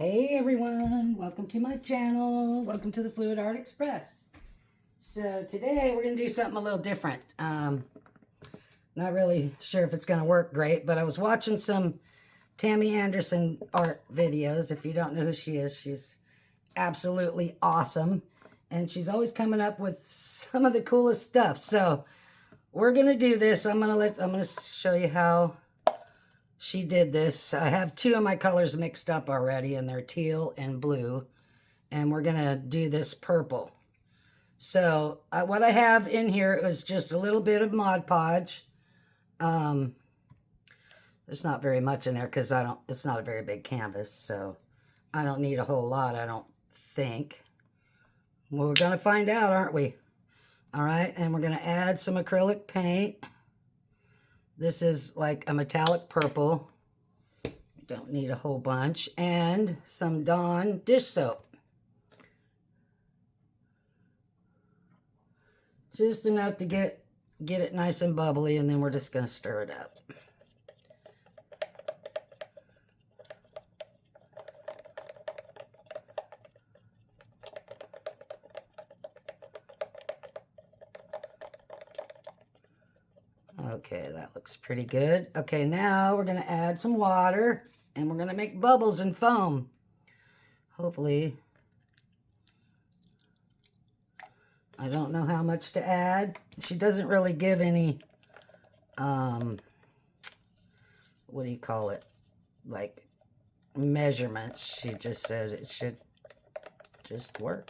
Hey everyone, welcome to my channel. Welcome to the Fluid Art Express. So today we're going to do something a little different. Not really sure if it's going to work great, but I was watching some Tammy Anderson art videos. If you don't know who she is, she's absolutely awesome. And she's always coming up with some of the coolest stuff. So we're going to do this. I'm going to show you how she did this. I have two of my colors mixed up already, and they're teal and blue. And we're going to do this purple. So what I have in here is just a little bit of Mod Podge. There's not very much in there because it's not a very big canvas. So I don't need a whole lot, I don't think. Well, we're going to find out, aren't we? All right. And we're going to add some acrylic paint. This is like a metallic purple. Don't need a whole bunch. And some Dawn dish soap. Just enough to get it nice and bubbly, and then we're just going to stir it up. Okay, that looks pretty good. Okay, now we're going to add some water, and we're going to make bubbles and foam. Hopefully. I don't know how much to add. She doesn't really give any, what do you call it? Like measurements. She just says it should just work.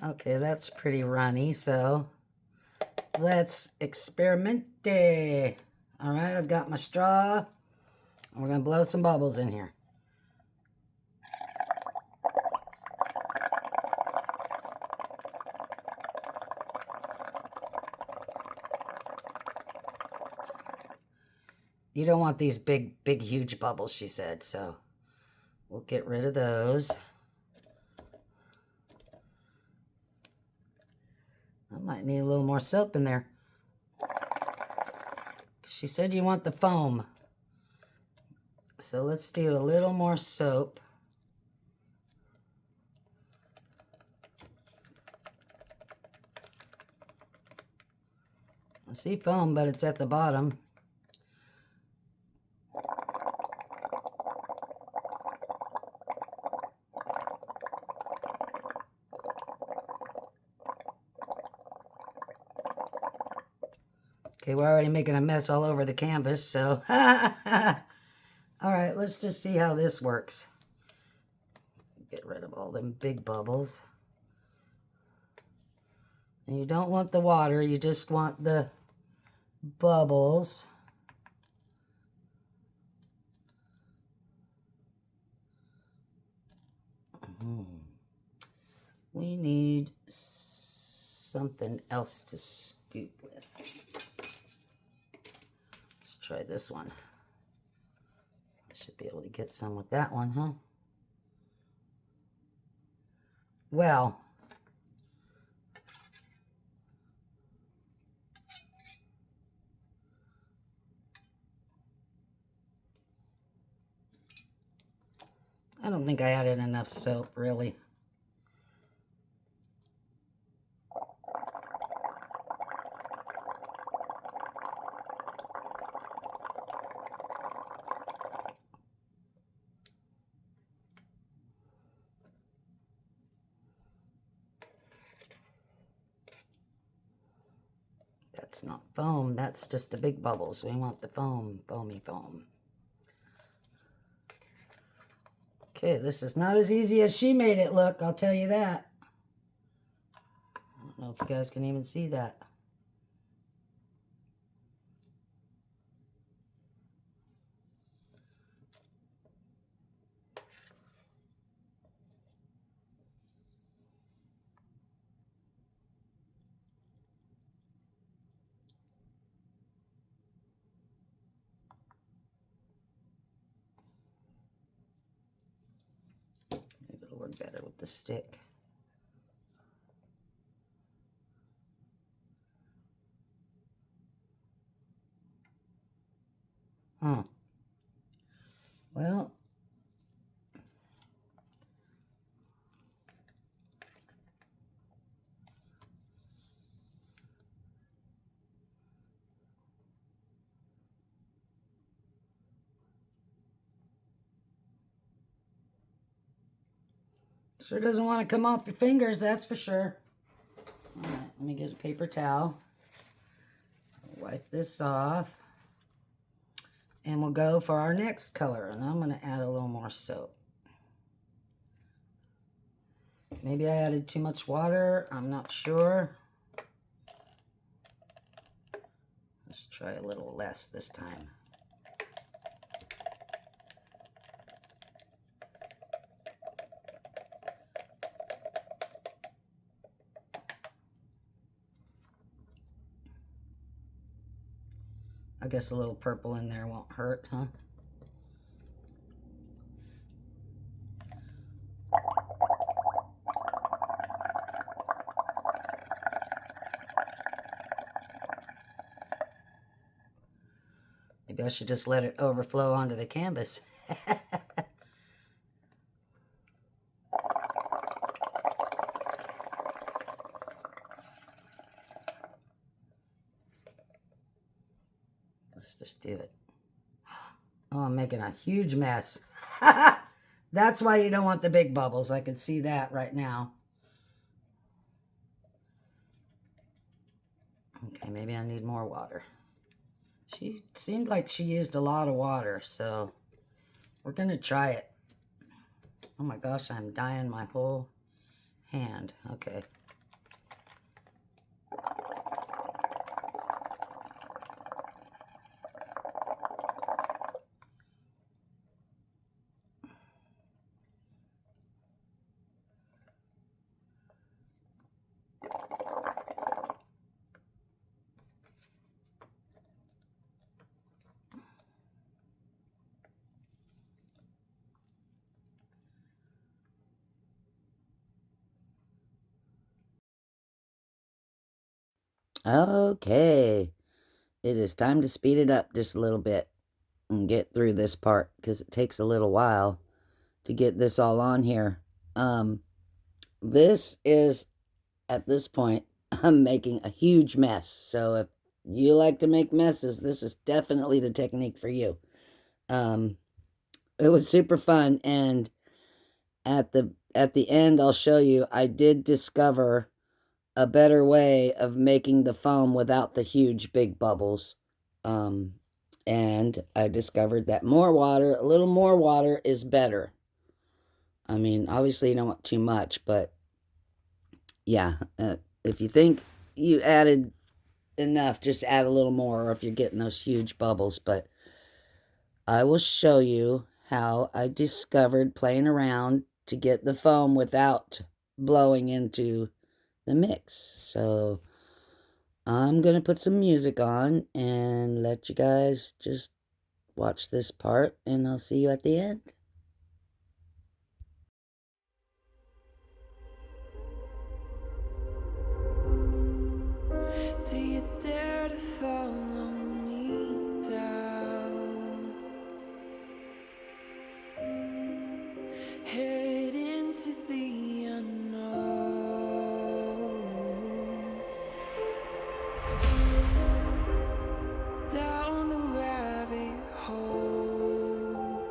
Okay, that's pretty runny, so let's experimente. All right, I've got my straw, and we're going to blow some bubbles in here. You don't want these big, huge bubbles, she said, so we'll get rid of those. I might need a little more soap in there. She said you want the foam. So let's do a little more soap. I see foam, but it's at the bottom. Okay, we're already making a mess all over the canvas, so... All right, let's just see how this works. Get rid of all them big bubbles. And you don't want the water, you just want the bubbles. We need something else to scoop with. Let's try this one. I should be able to get some with that one, huh? Well, I don't think I added enough soap, really. That's not foam, that's just the big bubbles. We want the foam, foamy foam. Okay, this is not as easy as she made it look, I'll tell you that. I don't know if you guys can even see that. Maybe it'll work better with the stick. Huh. Well, sure doesn't want to come off your fingers, that's for sure. All right, let me get a paper towel. Wipe this off. And we'll go for our next color. And I'm going to add a little more soap. Maybe I added too much water. I'm not sure. Let's try a little less this time. I guess a little purple in there won't hurt, huh? Maybe I should just let it overflow onto the canvas. Let's just do it. Oh, I'm making a huge mess. That's why you don't want the big bubbles. I can see that right now. Okay, maybe I need more water. She seemed like she used a lot of water, so we're going to try it. Oh my gosh, I'm dyeing my whole hand. Okay. Okay, it is time to speed it up just a little bit and get through this part because it takes a little while to get this all on here. This is, at this point, I'm making a huge mess. So if you like to make messes, this is definitely the technique for you. It was super fun, and at the end, I'll show you, I did discover a better way of making the foam without the huge big bubbles. And I discovered that more water, a little more water is better. I mean, obviously you don't want too much, but yeah, if you think you added enough, just add a little more, or if you're getting those huge bubbles. But I will show you how I discovered playing around to get the foam without blowing into the mix. So I'm gonna put some music on and let you guys just watch this part, and I'll see you at the end. Do you dare to follow me down? Head into the unknown, down the rabbit hole.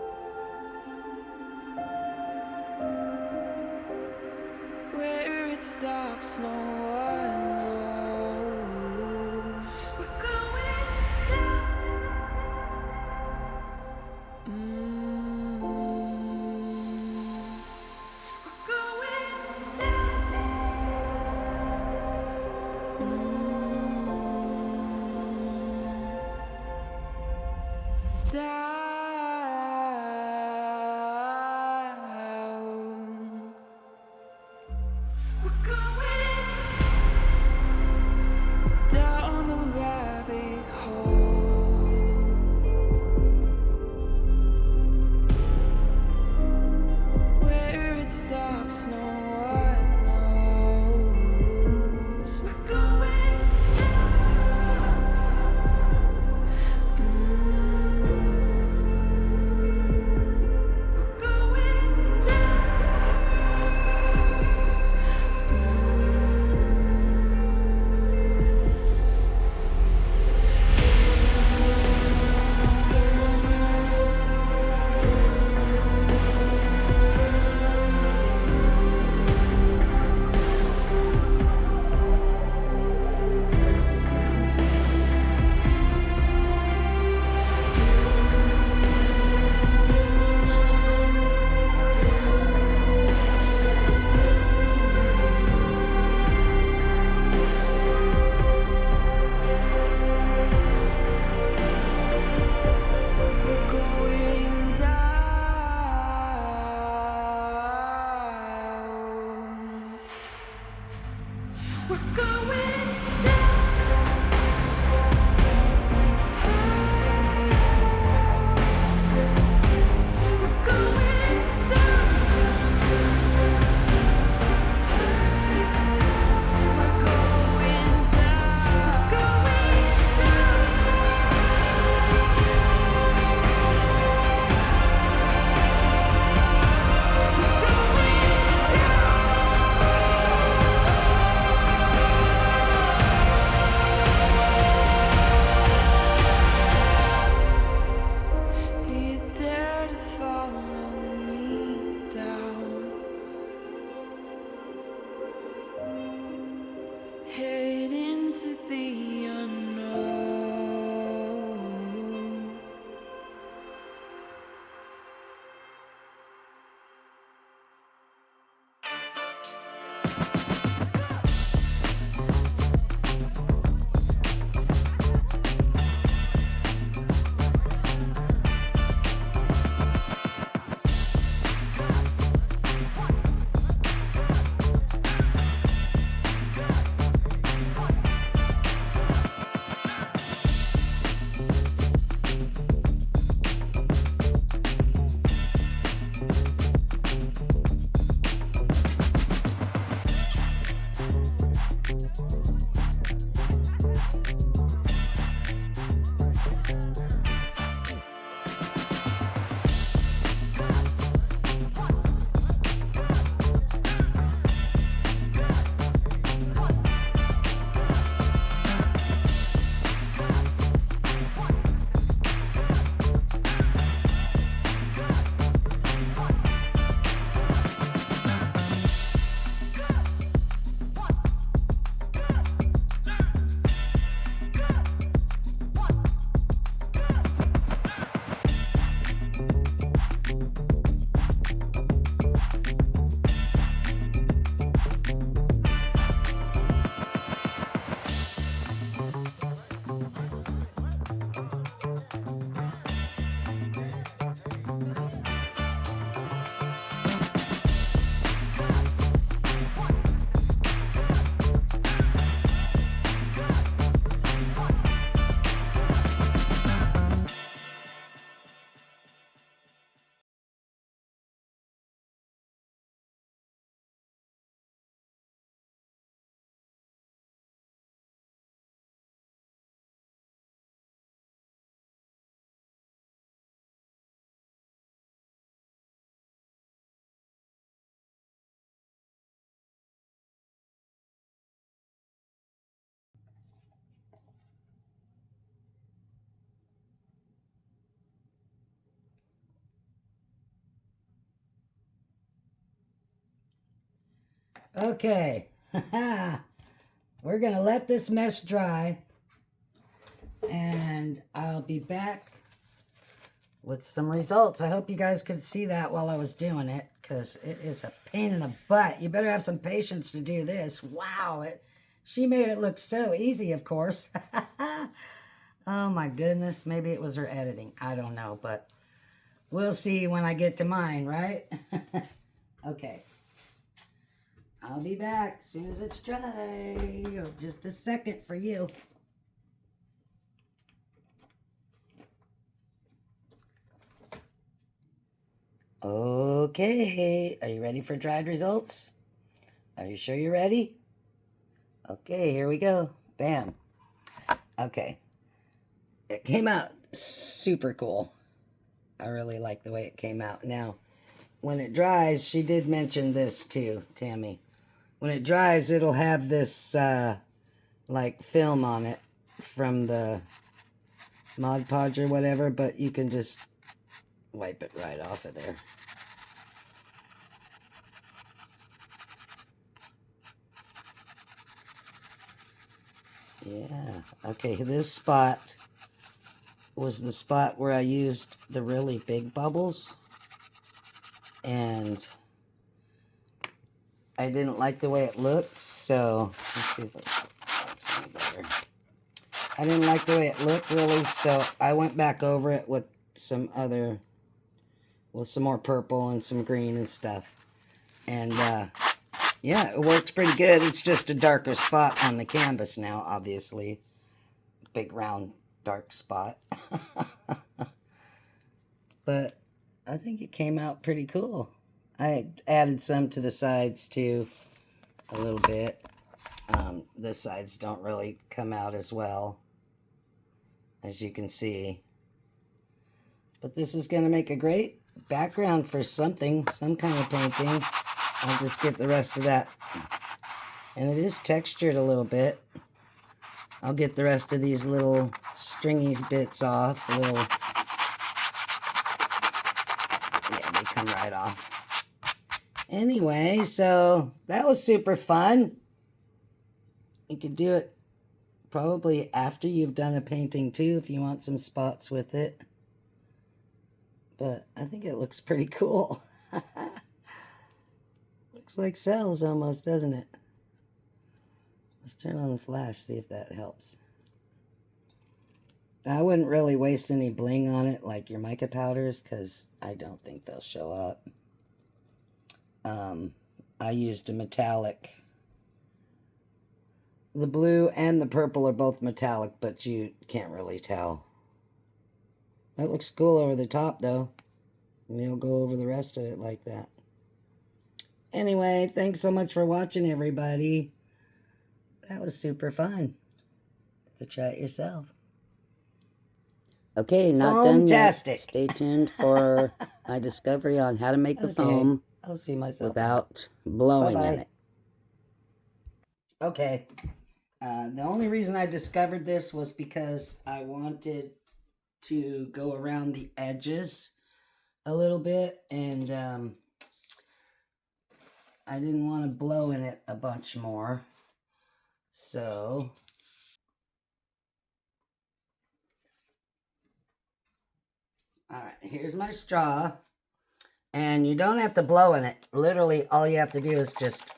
Okay. We're going to let this mess dry. And I'll be back with some results. I hope you guys could see that while I was doing it, because it is a pain in the butt. You better have some patience to do this. Wow, she made it look so easy, of course. Oh my goodness, maybe it was her editing. I don't know, but we'll see when I get to mine, right? Okay. I'll be back as soon as it's dry. Oh, just a second for you. Okay, are you ready for dried results? Are you sure you're ready? Okay, here we go. Bam. Okay. It came out super cool. I really like the way it came out. Now, when it dries, she did mention this too, Tammy. When it dries, it'll have this, like, film on it from the Mod Podge or whatever, but you can just wipe it right off of there. Yeah, okay, this spot was the spot where I used the really big bubbles, and I didn't like the way it looked, so let's see if it works any better. I didn't like the way it looked really, so I went back over it with some more purple and some green and stuff, and yeah, it works pretty good. It's just a darker spot on the canvas now, obviously. Big round dark spot. But I think it came out pretty cool. I added some to the sides too, a little bit. The sides don't really come out as well, as you can see. But this is going to make a great background for something, some kind of painting. I'll just get the rest of that. And it is textured a little bit. I'll get the rest of these little stringy bits off. Yeah, they come right off. Anyway, so that was super fun. You could do it probably after you've done a painting too, if you want some spots with it. But I think it looks pretty cool. Looks like cells almost, doesn't it? Let's turn on the flash, see if that helps. I wouldn't really waste any bling on it like your mica powders, because I don't think they'll show up. I used a metallic. The blue and the purple are both metallic, but you can't really tell. That looks cool over the top, though. We'll go over the rest of it like that. Anyway, thanks so much for watching, everybody. That was super fun. So try it yourself. Okay, not done yet. Stay tuned for my discovery on how to make the foam I'll see myself without blowing in it. Okay. The only reason I discovered this was because I wanted to go around the edges a little bit, and I didn't want to blow in it a bunch more. So alright, here's my straw. And you don't have to blow in it. Literally, all you have to do is just...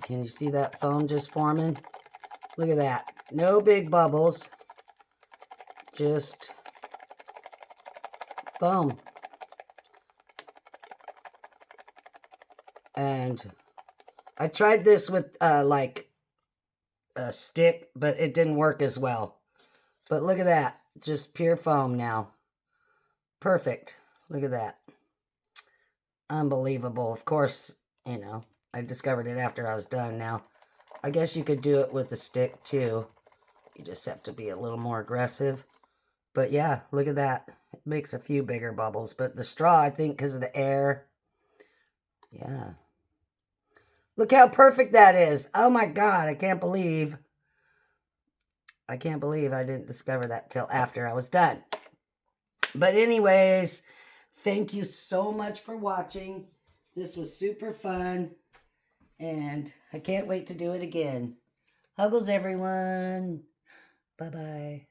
Can you see that foam just forming? Look at that. No big bubbles. Just foam. And I tried this with, like, a stick, but it didn't work as well. But look at that. Just pure foam now. Perfect. Look at that. Unbelievable. Of course, you know, I discovered it after I was done. Now, I guess you could do it with a stick too. You just have to be a little more aggressive. But yeah, look at that. It makes a few bigger bubbles. But the straw, I think, because of the air. Yeah. Look how perfect that is. Oh my God, I can't believe I didn't discover that till after I was done. But anyways, thank you so much for watching. This was super fun, and I can't wait to do it again. Huggles, everyone. Bye-bye.